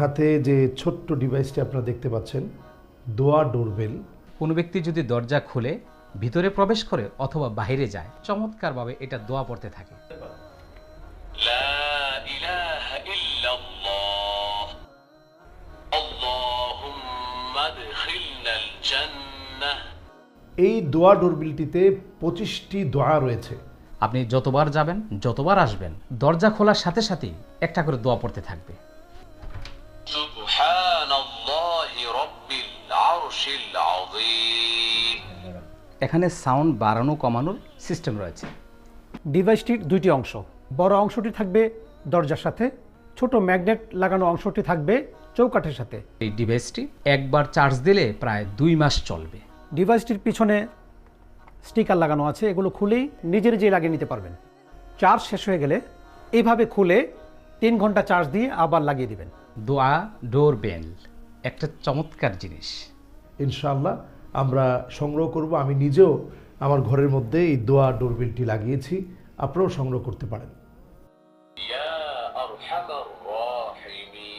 হাতে যে ছোট্ট ডিভাইসটি আপনারা দেখতে পাচ্ছেন, দোয়া ডোরবেল। কোনো ব্যক্তি যদি দরজা খুলে ভিতরে প্রবেশ করে অথবা বাইরে যায়, চমৎকারভাবে এটা দোয়া পড়তে থাকে। লা ইলাহা ইল্লাল্লাহ আল্লাহুম্মা আদখিলনাল জান্নাহ। এই দোয়া ডোরবেলটিতে 25টি দোয়া রয়েছে। আপনি যতবার যাবেন, যতবার আসবেন, দরজা খোলার সাথে সাথেই একটা করে দোয়া পড়তে থাকবে। সুবহানাল্লাহি রাব্বিল আরশিল আযীম। এখানে সাউন্ড বাড়ানো কমানোর সিস্টেম রয়েছে। ডিভাইসটির দুইটি অংশ, বড় অংশটি থাকবে দরজার সাথে, ছোট ম্যাগনেট লাগানো অংশটি থাকবে চৌকাঠের সাথে। এই ডিভাইসটি একবার চার্জ দিলে প্রায় 2 মাস চলবে। ডিভাইসটির পিছনে স্টিকার লাগানো আছে, এগুলো খুলেই নিজে নিজেই লাগিয়ে নিতে পারবেন। চার্জ শেষ হয়ে গেলে এইভাবে খুলে 3 ঘন্টা চার্জ দিয়ে আবার লাগিয়ে দিবেন। দোয়া ডোরবেল একটা চমৎকার জিনিস। ইনশাআল্লাহ আমরা সংগ্রহ করব। আমি নিজেও আমার ঘরের মধ্যে এই দোয়া ডোরবেলটি লাগিয়েছি, আপনারাও সংগ্রহ করতে পারেন। ইয়া আরহামার রাহিমিন।